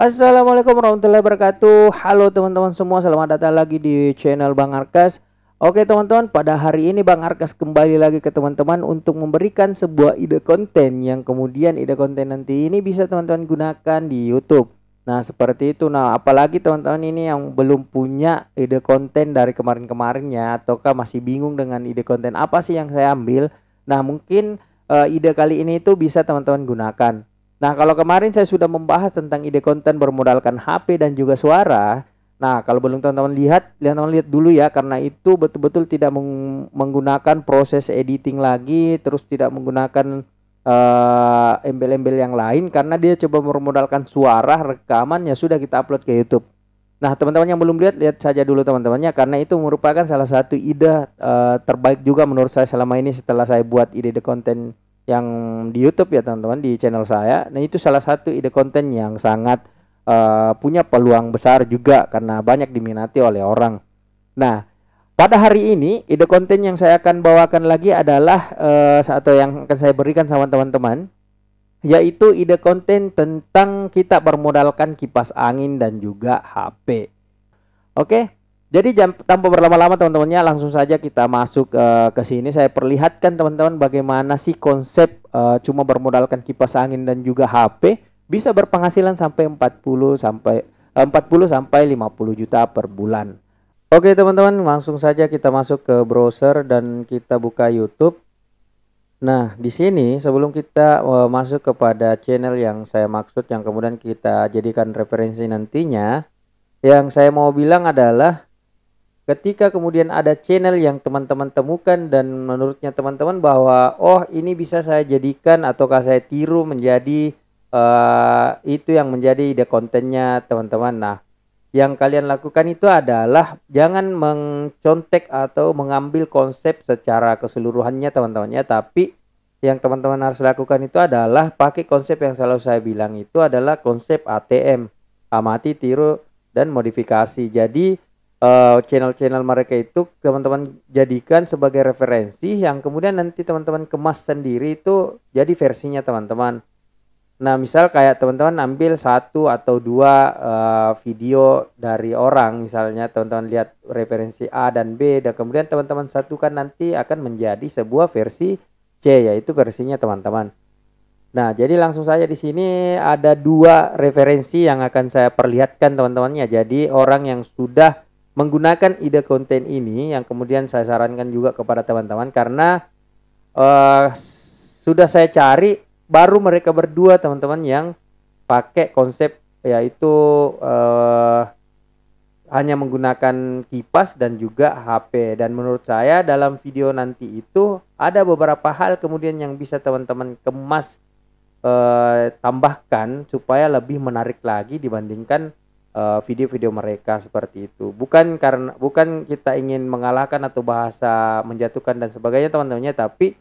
Assalamualaikum warahmatullahi wabarakatuh. Halo teman-teman semua, selamat datang lagi di channel Bang Arkas. Oke teman-teman, pada hari ini Bang Arkas kembali lagi ke teman-teman untuk memberikan sebuah ide konten yang kemudian ide konten nanti ini bisa teman-teman gunakan di YouTube. Nah seperti itu. Nah apalagi teman-teman ini yang belum punya ide konten dari kemarin-kemarin ya, ataukah masih bingung dengan ide konten apa sih yang saya ambil. Nah mungkin ide kali ini itu bisa teman-teman gunakan. Nah, kalau kemarin saya sudah membahas tentang ide konten bermodalkan HP dan juga suara. Nah, kalau belum teman-teman teman-teman lihat dulu ya, karena itu betul-betul tidak menggunakan proses editing lagi, terus tidak menggunakan embel-embel yang lain, karena dia coba bermodalkan suara rekaman ya sudah kita upload ke YouTube. Nah, teman-teman yang belum lihat saja dulu teman-temannya, karena itu merupakan salah satu ide terbaik juga menurut saya selama ini setelah saya buat ide-ide konten yang di YouTube ya teman-teman, di channel saya. Nah itu salah satu ide konten yang sangat punya peluang besar juga karena banyak diminati oleh orang. Nah pada hari ini ide konten yang saya akan bawakan lagi adalah atau yang akan saya berikan sama teman-teman, yaitu ide konten tentang kita bermodalkan kipas angin dan juga HP. Oke, jadi tanpa berlama-lama teman-temannya, langsung saja kita masuk ke sini. Saya perlihatkan teman-teman bagaimana sih konsep cuma bermodalkan kipas angin dan juga HP bisa berpenghasilan sampai 40 sampai 50 juta per bulan. Oke teman-teman, langsung saja kita masuk ke browser dan kita buka YouTube. Nah, di sini sebelum kita masuk kepada channel yang saya maksud yang kemudian kita jadikan referensi nantinya, yang saya mau bilang adalah ketika kemudian ada channel yang teman-teman temukan dan menurutnya teman-teman bahwa oh ini bisa saya jadikan ataukah saya tiru menjadi itu yang menjadi ide kontennya teman-teman. Nah, yang kalian lakukan itu adalah jangan mencontek atau mengambil konsep secara keseluruhannya teman-temannya, tapi yang teman-teman harus lakukan itu adalah pakai konsep yang selalu saya bilang itu adalah konsep ATM, amati, tiru, dan modifikasi. Jadi channel-channel mereka itu teman-teman jadikan sebagai referensi yang kemudian nanti teman-teman kemas sendiri itu jadi versinya teman-teman. Nah misal kayak teman-teman ambil satu atau dua video dari orang, misalnya teman-teman lihat referensi A dan B dan kemudian teman-teman satukan nanti akan menjadi sebuah versi C, yaitu versinya teman-teman. Nah, jadi langsung saja di sini ada dua referensi yang akan saya perlihatkan teman-temannya. Jadi orang yang sudah menggunakan ide konten ini yang kemudian saya sarankan juga kepada teman-teman karena sudah saya cari baru mereka berdua teman-teman yang pakai konsep yaitu hanya menggunakan kipas dan juga HP. Dan menurut saya dalam video nanti itu ada beberapa hal kemudian yang bisa teman-teman kemas, tambahkan supaya lebih menarik lagi dibandingkan video-video mereka seperti itu. Bukan kita ingin mengalahkan atau bahasa menjatuhkan dan sebagainya teman-temannya, tapi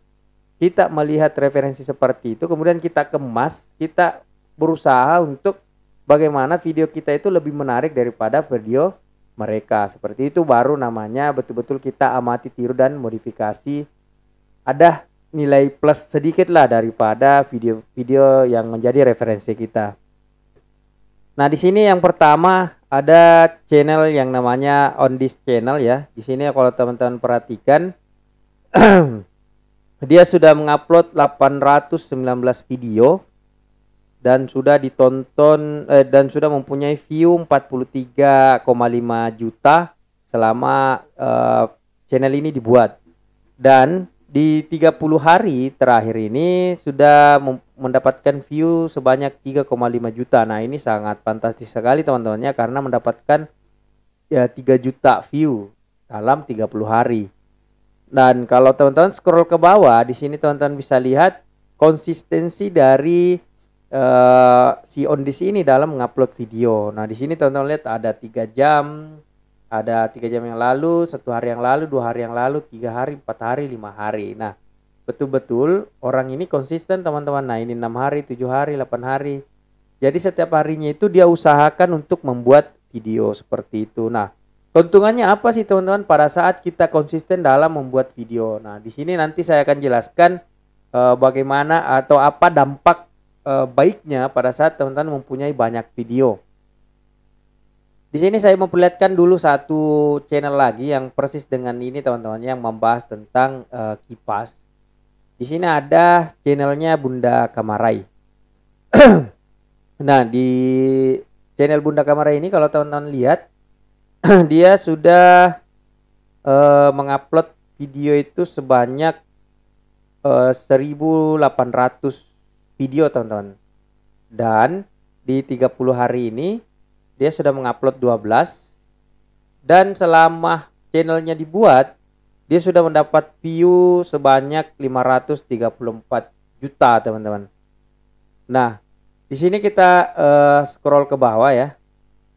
kita melihat referensi seperti itu kemudian kita kemas, kita berusaha untuk bagaimana video kita itu lebih menarik daripada video mereka. Seperti itu baru namanya betul-betul kita amati, tiru, dan modifikasi. Ada nilai plus sedikit lah daripada video-video yang menjadi referensi kita. Nah, di sini yang pertama ada channel yang namanya On This Channel ya. Di sini kalau teman-teman perhatikan dia sudah mengupload 819 video dan sudah ditonton dan sudah mempunyai view 43,5 juta selama channel ini dibuat. Dan di 30 hari terakhir ini sudah mendapatkan view sebanyak 3,5 juta. Nah, ini sangat fantastis sekali teman-temannya karena mendapatkan ya 3 juta view dalam 30 hari. Dan kalau teman-teman scroll ke bawah di sini teman-teman bisa lihat konsistensi dari si Ondis ini dalam mengupload video. Nah, di sini teman-teman lihat ada 3 jam, ada 3 jam yang lalu, 1 hari yang lalu, 2 hari yang lalu, 3 hari, 4 hari, 5 hari. Nah, betul-betul orang ini konsisten teman-teman. Nah, ini 6 hari, 7 hari, 8 hari. Jadi setiap harinya itu dia usahakan untuk membuat video seperti itu. Nah, keuntungannya apa sih teman-teman pada saat kita konsisten dalam membuat video? Nah, di sini nanti saya akan jelaskan bagaimana atau apa dampak baiknya pada saat teman-teman mempunyai banyak video. Di sini saya memperlihatkan dulu satu channel lagi yang persis dengan ini teman-teman, yang membahas tentang kipas. Di sini ada channelnya Bunda Kamarai. Nah, di channel Bunda Kamarai ini kalau teman-teman lihat dia sudah mengupload video itu sebanyak 1800 video teman-teman. Dan di 30 hari ini dia sudah mengupload 12, dan selama channelnya dibuat dia sudah mendapat view sebanyak 534 juta teman-teman. Nah, di sini kita scroll ke bawah ya.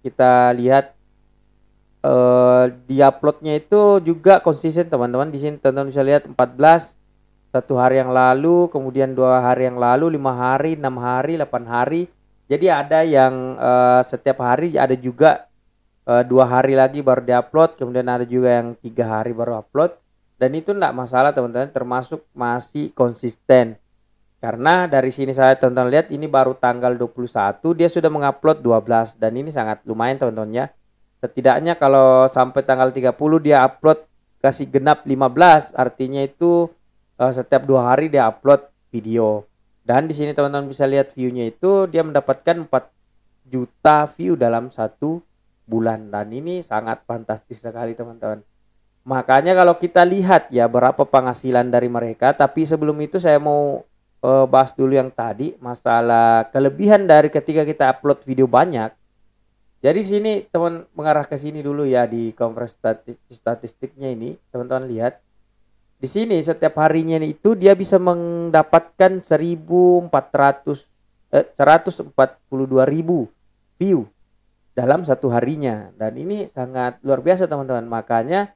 Kita lihat di uploadnya itu juga konsisten teman-teman. Di sini teman-teman bisa lihat 14, 1 hari yang lalu, kemudian 2 hari yang lalu, 5 hari, 6 hari, 8 hari. Jadi ada yang setiap hari, ada juga 2 hari lagi baru diupload, kemudian ada juga yang 3 hari baru upload. Dan itu enggak masalah teman-teman, termasuk masih konsisten. Karena dari sini saya teman-teman lihat ini baru tanggal 21 dia sudah mengupload 12, dan ini sangat lumayan teman-teman ya. Setidaknya kalau sampai tanggal 30 dia upload kasih genap 15, artinya itu setiap 2 hari dia upload video. Dan di sini teman-teman bisa lihat view-nya itu dia mendapatkan 4 juta view dalam 1 bulan, dan ini sangat fantastis sekali teman-teman. Makanya kalau kita lihat ya berapa penghasilan dari mereka, tapi sebelum itu saya mau bahas dulu yang tadi masalah kelebihan dari ketika kita upload video banyak. Jadi sini teman mengarah ke sini dulu ya, di konversi statistiknya ini teman-teman lihat. Di sini setiap harinya itu dia bisa mendapatkan 142.000 view dalam 1 harinya, dan ini sangat luar biasa teman-teman. Makanya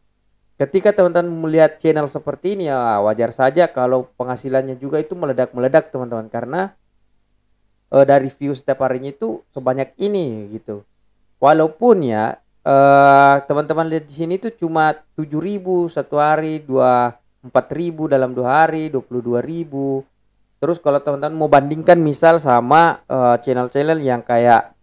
ketika teman-teman melihat channel seperti ini ya wajar saja kalau penghasilannya juga itu meledak-meledak teman-teman, karena dari view setiap harinya itu sebanyak ini gitu. Walaupun ya teman-teman lihat di sini itu cuma 7.000 1 hari, 4.000 dalam 2 hari, 22.000. Terus kalau teman-teman mau bandingkan misal sama channel-channel yang kayak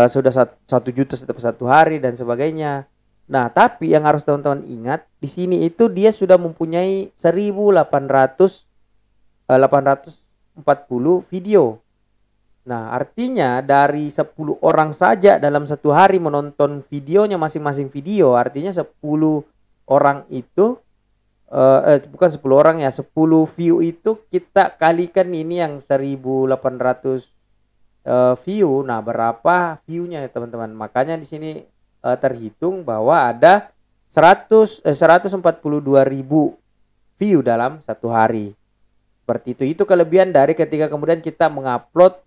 sudah 1 juta setiap 1 hari dan sebagainya. Nah, tapi yang harus teman-teman ingat di sini itu dia sudah mempunyai 840 video. Nah, artinya dari 10 orang saja dalam 1 hari menonton videonya masing-masing video, artinya 10 orang itu bukan 10 orang ya, 10 view itu kita kalikan ini yang 1800 view. Nah, berapa view-nya ya teman-teman? Makanya di sini terhitung bahwa ada 142.000 view dalam 1 hari. Seperti itu. Itu kelebihan dari ketika kemudian kita mengupload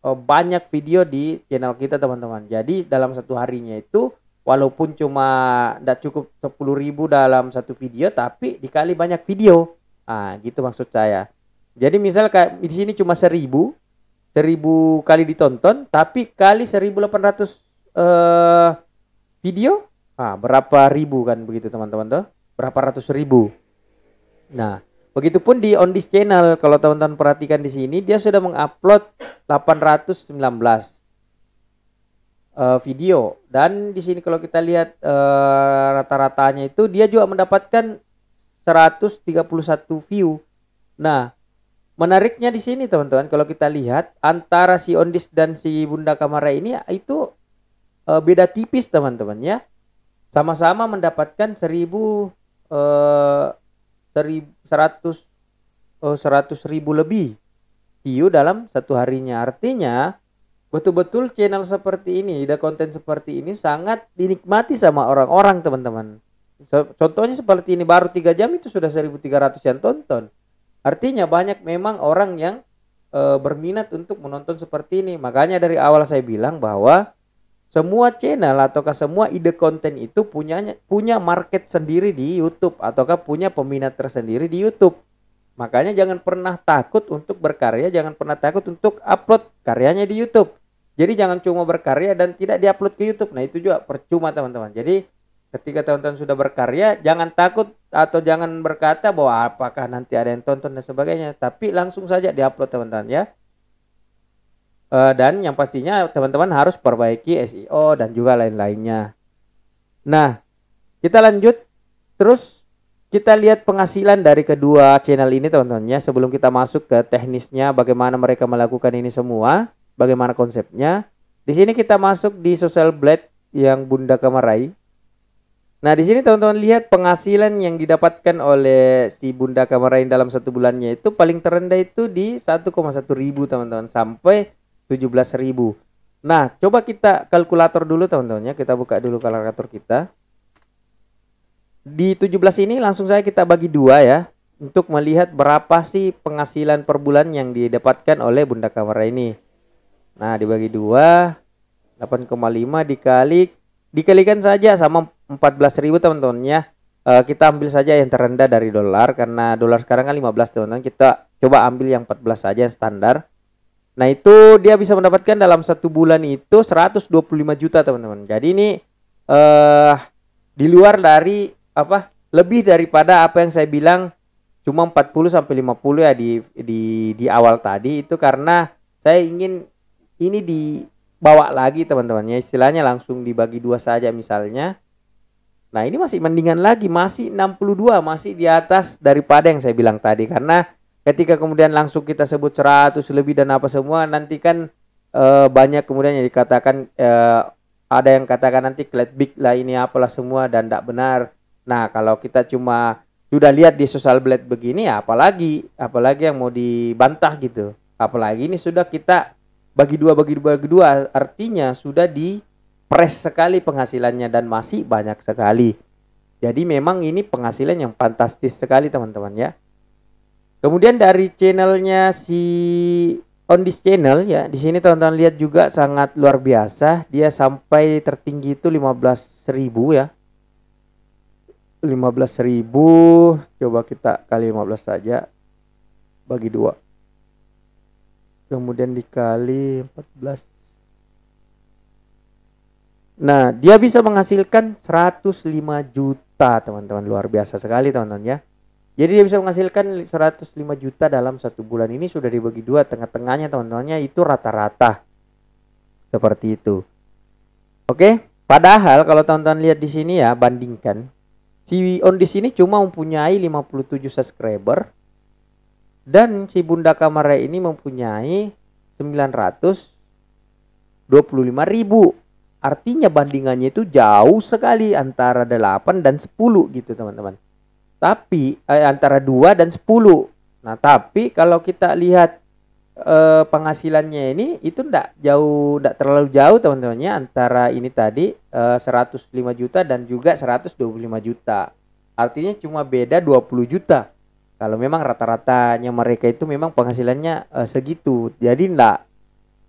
banyak video di channel kita teman-teman. Jadi dalam 1 harinya itu walaupun cuma tidak cukup 10.000 dalam 1 video, tapi dikali banyak video. Nah, gitu maksud saya. Jadi misal kayak di sini cuma 1000 kali ditonton, tapi kali 1800 video, berapa ribu kan begitu teman-teman tuh, berapa ratus ribu. Nah, begitupun di On This Channel, kalau teman-teman perhatikan di sini dia sudah mengupload 819 video, dan di sini kalau kita lihat rata-ratanya itu dia juga mendapatkan 131 view. Nah, menariknya di sini teman-teman, kalau kita lihat antara si On This dan si Bunda Kamarai ini itu beda tipis teman-teman ya. Sama-sama mendapatkan 100.000 lebih view dalam 1 harinya. Artinya betul-betul channel seperti ini, ada konten seperti ini sangat dinikmati sama orang-orang teman-teman. Contohnya seperti ini baru 3 jam itu sudah 1.300 yang tonton. Artinya banyak memang orang yang berminat untuk menonton seperti ini. Makanya dari awal saya bilang bahwa semua channel ataukah semua ide konten itu punya market sendiri di YouTube, ataukah punya peminat tersendiri di YouTube. Makanya jangan pernah takut untuk berkarya, jangan pernah takut untuk upload karyanya di YouTube. Jadi jangan cuma berkarya dan tidak diupload ke YouTube. Nah, itu juga percuma teman-teman. Jadi ketika teman-teman sudah berkarya, jangan takut atau jangan berkata bahwa apakah nanti ada yang tonton dan sebagainya, tapi langsung saja diupload teman-teman ya. Dan yang pastinya teman-teman harus perbaiki SEO dan juga lain-lainnya. Nah, kita lanjut. Terus kita lihat penghasilan dari kedua channel ini teman-teman ya. Sebelum kita masuk ke teknisnya bagaimana mereka melakukan ini semua, bagaimana konsepnya. Di sini kita masuk di Social Blade yang Bunda Kamarai. Nah, di sini teman-teman lihat penghasilan yang didapatkan oleh si Bunda Kamarai dalam satu bulannya itu paling terendah itu di 1,1 ribu teman-teman, sampai 17.000. Nah, coba kita kalkulator dulu teman-teman ya. Kita buka dulu kalkulator kita. Di 17 ini langsung saja kita bagi 2 ya, untuk melihat berapa sih penghasilan per bulan yang didapatkan oleh Bunda Kamarai ini. Nah, dibagi 2, 8,5 dikalikan saja sama 14.000 teman-teman ya. Kita ambil saja yang terendah dari dolar, karena dolar sekarang kan 15 teman-teman. Kita coba ambil yang 14 saja yang standar. Nah, itu dia bisa mendapatkan dalam satu bulan itu 125 juta teman-teman. Jadi ini di luar dari lebih daripada apa yang saya bilang cuma 40 sampai 50 ya di awal tadi itu, karena saya ingin ini dibawa lagi teman-teman ya, istilahnya langsung dibagi 2 saja misalnya. Nah, ini masih mendingan lagi, masih 62, masih di atas daripada yang saya bilang tadi, karena ketika kemudian langsung kita sebut 100 lebih dan apa semua, nanti kan banyak kemudian yang dikatakan ada yang katakan nanti clickbait lah ini apalah semua dan tidak benar. Nah, kalau kita cuma sudah lihat di Social Blade begini ya, apalagi yang mau dibantah gitu. Apalagi ini sudah kita bagi dua, artinya sudah di press sekali penghasilannya dan masih banyak sekali. Jadi memang ini penghasilan yang fantastis sekali teman-teman ya. Kemudian dari channelnya si On This Channel ya, di sini teman-teman lihat juga sangat luar biasa. Dia sampai tertinggi itu 15.000 ya. 15.000, coba kita kali 15 saja, bagi 2, kemudian dikali 14. Nah, dia bisa menghasilkan 105 juta teman-teman, luar biasa sekali teman-teman ya. Jadi dia bisa menghasilkan 105 juta dalam satu bulan. Ini sudah dibagi 2, tengah-tengahnya teman-temannya itu rata-rata seperti itu. Oke, padahal kalau teman-teman lihat di sini ya, bandingkan si On This ini cuma mempunyai 57 subscriber dan si Bunda Kamarai ini mempunyai 925.000. Artinya bandingannya itu jauh sekali, antara 8 dan 10 gitu teman-teman. Tapi antara 2 dan 10. Nah, tapi kalau kita lihat penghasilannya ini itu enggak terlalu jauh teman-temannya, antara ini tadi 105 juta dan juga 125 juta. Artinya cuma beda 20 juta. Kalau memang rata-ratanya mereka itu memang penghasilannya segitu. Jadi enggak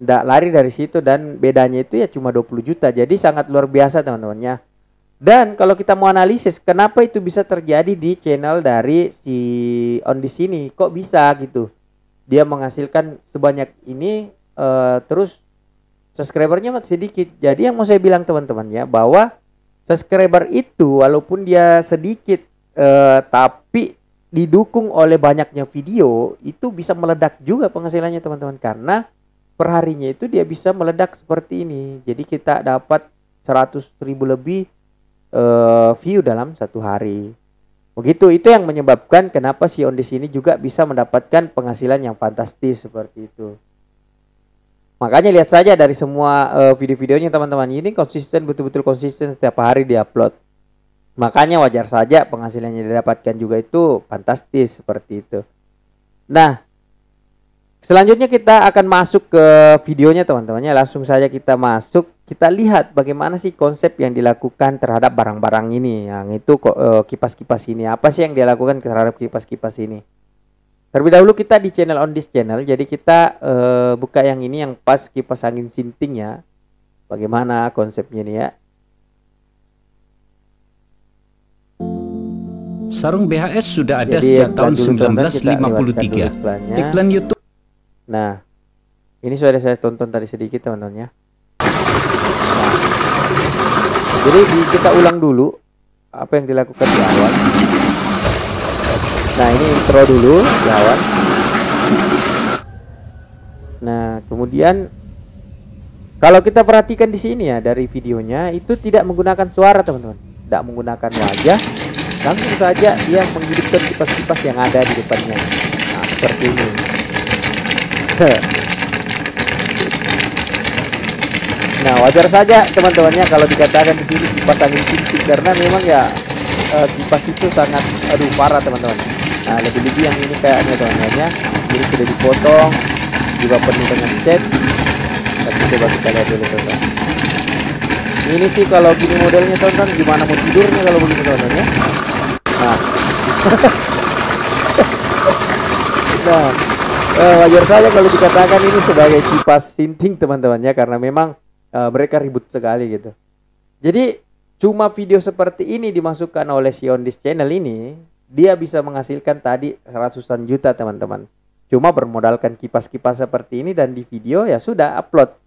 lari dari situ, dan bedanya itu ya cuma 20 juta. Jadi sangat luar biasa teman-temannya. Dan kalau kita mau analisis kenapa itu bisa terjadi di channel dari si On This ini, kok bisa gitu dia menghasilkan sebanyak ini, terus subscribernya masih sedikit. Jadi yang mau saya bilang teman-teman ya, bahwa subscriber itu walaupun dia sedikit tapi didukung oleh banyaknya video, itu bisa meledak juga penghasilannya teman-teman, karena perharinya itu dia bisa meledak seperti ini. Jadi kita dapat 100.000 lebih view dalam satu hari. Begitu, itu yang menyebabkan kenapa si On This ini juga bisa mendapatkan penghasilan yang fantastis seperti itu. Makanya lihat saja dari semua video-videonya teman-teman, ini konsisten, betul-betul konsisten, setiap hari diupload. Makanya wajar saja penghasilannya didapatkan juga itu fantastis seperti itu. Nah, selanjutnya kita akan masuk ke videonya teman-temannya. Langsung saja kita masuk, kita lihat bagaimana sih konsep yang dilakukan terhadap barang-barang ini. Yang itu kipas-kipas ini, apa sih yang dia lakukan terhadap kipas-kipas ini. Terlebih dahulu kita di channel On This Channel. Jadi kita buka yang ini, yang pas kipas angin sinting ya. Bagaimana konsepnya ini ya. Sarung BHS sudah ada sejak tahun 1953. Iklan YouTube. Nah, ini sudah saya tonton tadi sedikit teman-teman ya. Jadi kita ulang dulu apa yang dilakukan di awal. Nah, ini intro dulu di awal. Nah, kemudian Kalau kita perhatikan di sini ya dari videonya itu tidak menggunakan suara teman-teman, tidak menggunakan wajah, langsung saja dia menghidupkan kipas-kipas yang ada di depannya. Nah seperti ini. Nah wajar saja teman-temannya kalau dikatakan di sini kipas angin cincin, karena memang ya kipas itu sangat parah teman-teman. Nah lebih-lebih yang ini kayaknya teman-temannya ini sudah dipotong juga penuh dengan cat. Tapi coba kita lihat dulu teman-teman. Ini sih kalau gini modelnya teman-teman, gimana mau tidurnya kalau begini teman-teman ya. Nah, wajar saja kalau dikatakan ini sebagai kipas sinting teman-teman ya, karena memang mereka ribut sekali gitu. Jadi cuma video seperti ini dimasukkan oleh si Ondis channel ini, dia bisa menghasilkan tadi ratusan juta teman-teman. Cuma bermodalkan kipas-kipas seperti ini dan di video ya sudah upload.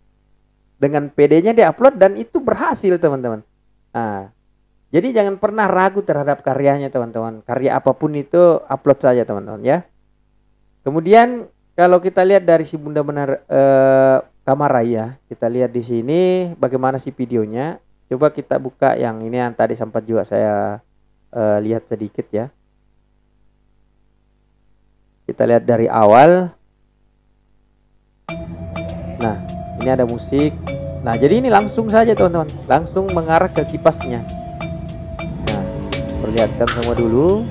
Dengan PD-nya dia upload dan itu berhasil teman-teman. Nah, jadi jangan pernah ragu terhadap karyanya teman-teman. Karya apapun itu upload saja teman-teman ya. Kemudian kalau kita lihat dari si Bunda Benar Kamaraya, kita lihat di sini bagaimana sih videonya. Coba kita buka yang ini yang tadi sempat juga saya lihat sedikit ya. Kita lihat dari awal. Nah, ini ada musik. Nah, jadi ini langsung saja teman-teman, langsung mengarah ke kipasnya. Nah, perlihatkan semua dulu.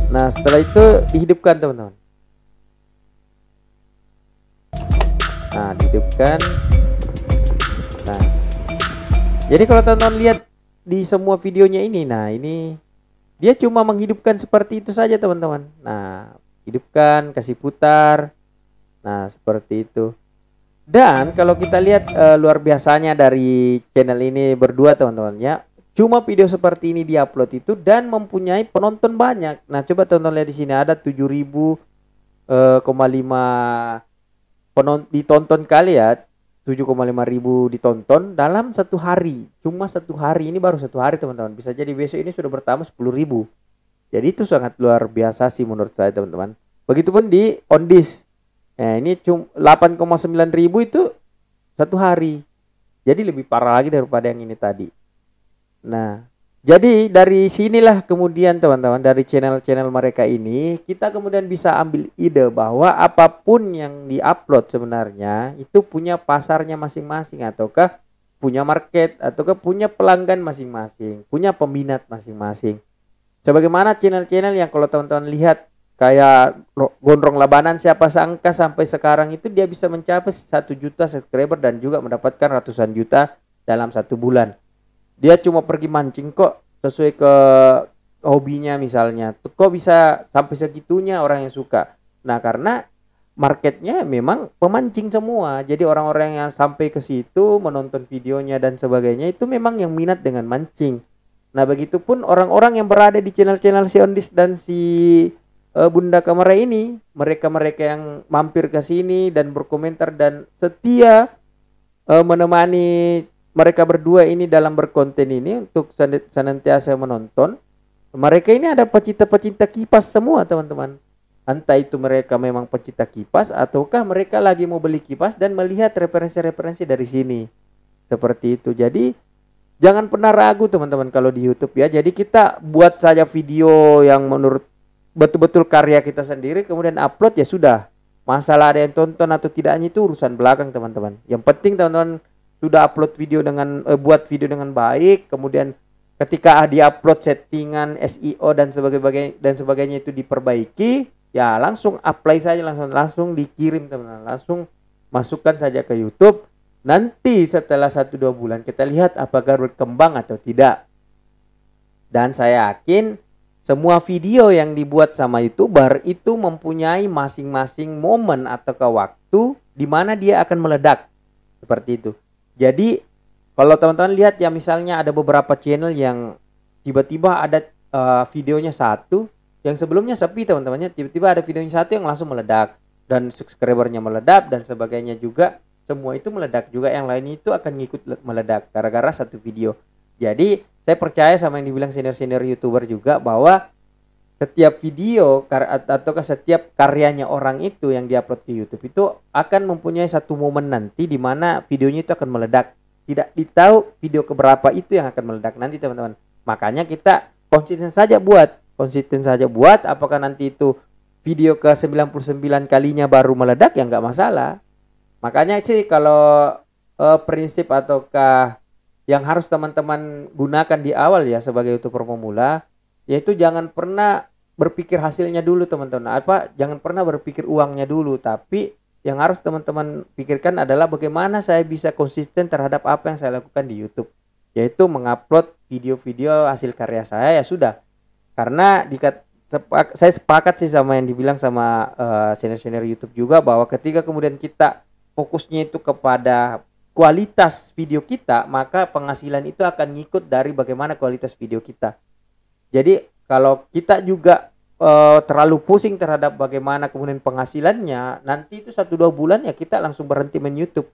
Nah, setelah itu dihidupkan teman-teman. Nah, dihidupkan. Nah, jadi kalau teman-teman lihat di semua videonya ini, nah ini dia cuma menghidupkan seperti itu saja teman-teman. Nah, hidupkan, kasih putar. Nah, seperti itu. Dan kalau kita lihat luar biasanya dari channel ini berdua teman-teman ya, cuma video seperti ini diupload itu dan mempunyai penonton banyak. Nah, coba tonton lihat di sini ada 7.500 ditonton kali ya. 7,5 ribu ditonton dalam satu hari. Cuma satu hari, ini baru satu hari teman-teman. Bisa jadi besok ini sudah bertambah 10.000. Jadi itu sangat luar biasa sih menurut saya teman-teman. Begitupun di Ondis. Nah, ini cuma 8,9 ribu itu satu hari. Jadi lebih parah lagi daripada yang ini tadi. Nah, jadi dari sinilah kemudian teman-teman, dari channel-channel mereka ini kita kemudian bisa ambil ide bahwa apapun yang diupload sebenarnya itu punya pasarnya masing-masing, ataukah punya market, ataukah punya pelanggan masing-masing, punya peminat masing-masing. Sebagaimana channel-channel yang kalau teman-teman lihat kayak Gondrong Labanan, siapa sangka sampai sekarang itu dia bisa mencapai 1 juta subscriber dan juga mendapatkan ratusan juta dalam 1 bulan. Dia cuma pergi mancing kok sesuai ke hobinya misalnya. Kok bisa sampai segitunya orang yang suka? Nah, karena marketnya memang pemancing semua. Jadi orang-orang yang sampai ke situ menonton videonya dan sebagainya itu memang yang minat dengan mancing. Nah, begitupun orang-orang yang berada di channel-channel si Ondis dan si Bunda Kamara ini, mereka-mereka yang mampir ke sini dan berkomentar dan setia menemani mereka berdua ini dalam berkonten ini untuk senantiasa menonton. Mereka ini ada pecinta-pecinta kipas semua teman-teman. Entah itu mereka memang pecinta kipas ataukah mereka lagi mau beli kipas dan melihat referensi-referensi dari sini. Seperti itu. Jadi jangan pernah ragu teman-teman kalau di YouTube ya. Jadi kita buat saja video yang menurut betul-betul karya kita sendiri, kemudian upload ya sudah. Masalah ada yang tonton atau tidaknya itu urusan belakang teman-teman. Yang penting teman-teman sudah upload video dengan buat video dengan baik, kemudian ketika di-upload settingan SEO dan sebagainya itu diperbaiki, ya langsung apply saja, langsung dikirim teman-teman, langsung masukkan saja ke YouTube. Nanti setelah 1-2 bulan kita lihat apakah berkembang atau tidak. Dan saya yakin semua video yang dibuat sama YouTuber itu mempunyai masing-masing momen atau waktu di mana dia akan meledak. Seperti itu. Jadi kalau teman-teman lihat ya, misalnya ada beberapa channel yang tiba-tiba ada videonya satu, yang sebelumnya sepi teman-temannya, tiba-tiba ada videonya satu yang langsung meledak dan subscribernya meledak dan sebagainya juga, semua itu meledak juga, yang lain itu akan ngikut meledak gara-gara satu video. Jadi saya percaya sama yang dibilang senior-senior YouTuber juga bahwa setiap video atau setiap karyanya orang itu yang diupload ke YouTube itu akan mempunyai satu momen nanti di mana videonya itu akan meledak. Tidak ditahu video keberapa itu yang akan meledak nanti, teman-teman. Makanya kita konsisten saja buat, apakah nanti itu video ke 99 kalinya baru meledak ya nggak masalah. Makanya sih kalau prinsip ataukah yang harus teman-teman gunakan di awal ya sebagai YouTuber pemula, yaitu jangan pernah berpikir hasilnya dulu, teman-teman. Jangan pernah berpikir uangnya dulu, tapi yang harus teman-teman pikirkan adalah bagaimana saya bisa konsisten terhadap apa yang saya lakukan di YouTube, yaitu mengupload video-video hasil karya saya, ya sudah. Karena saya sepakat sih sama yang dibilang sama senior-senior YouTube juga, bahwa ketika kemudian kita fokusnya itu kepada kualitas video kita, maka penghasilan itu akan ngikut dari bagaimana kualitas video kita. Jadi kalau kita juga terlalu pusing terhadap bagaimana kemudian penghasilannya, nanti itu 1-2 bulan ya kita langsung berhenti main YouTube.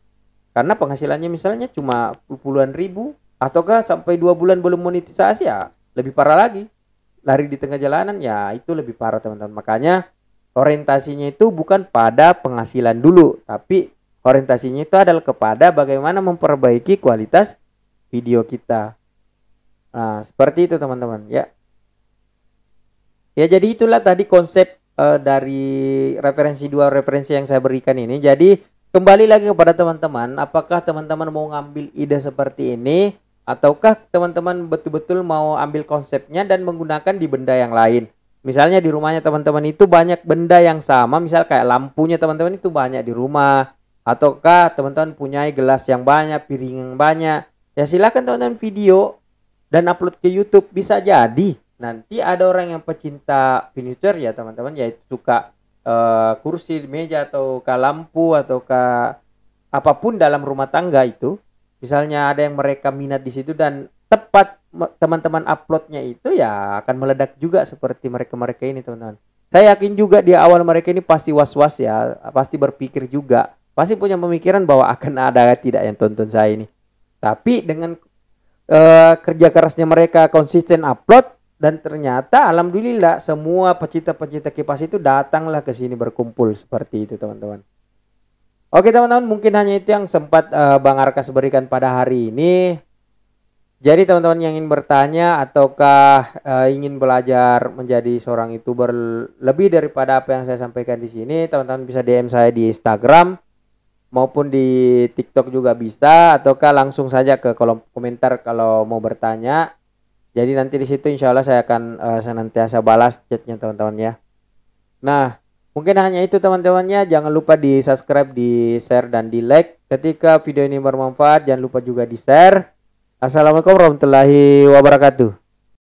Karena penghasilannya misalnya cuma puluhan ribu, ataukah sampai 2 bulan belum monetisasi, ya lebih parah lagi. Lari di tengah jalanan, ya itu lebih parah, teman-teman. Makanya orientasinya itu bukan pada penghasilan dulu, tapi orientasinya itu adalah kepada bagaimana memperbaiki kualitas video kita. Nah, seperti itu, teman-teman, ya. Ya, jadi itulah tadi konsep dari dua referensi yang saya berikan ini. Jadi kembali lagi kepada teman-teman, apakah teman-teman mau ngambil ide seperti ini, ataukah teman-teman betul-betul mau ambil konsepnya dan menggunakan di benda yang lain. Misalnya di rumahnya teman-teman itu banyak benda yang sama, misal kayak lampunya teman-teman itu banyak di rumah, ataukah teman-teman punya gelas yang banyak, piring yang banyak, ya silakan teman-teman video dan upload ke YouTube. Bisa jadi nanti ada orang yang pecinta furniture ya teman-teman, yaitu suka kursi, meja, atau lampu, atau apapun dalam rumah tangga itu. Misalnya ada yang mereka minat di situ dan tepat teman-teman uploadnya itu, ya akan meledak juga seperti mereka ini, teman-teman. Saya yakin juga di awal mereka ini pasti was-was ya, pasti berpikir juga, pasti punya pemikiran bahwa akan ada tidak yang tonton saya ini. Tapi dengan kerja kerasnya mereka konsisten upload, dan ternyata alhamdulillah semua pecinta-pecinta kipas itu datanglah ke sini berkumpul seperti itu, teman-teman. Oke, teman-teman, mungkin hanya itu yang sempat Bang Arkas berikan pada hari ini. Jadi teman-teman yang ingin bertanya ataukah ingin belajar menjadi seorang YouTuber lebih daripada apa yang saya sampaikan di sini, teman-teman bisa DM saya di Instagram maupun di TikTok juga bisa, ataukah langsung saja ke kolom komentar kalau mau bertanya. Jadi nanti di situ insya Allah saya akan senantiasa balas chatnya, teman-teman ya. Nah, mungkin hanya itu, teman-temannya. Jangan lupa di subscribe, di share, dan di like. Ketika video ini bermanfaat, jangan lupa juga di share. Assalamualaikum warahmatullahi wabarakatuh.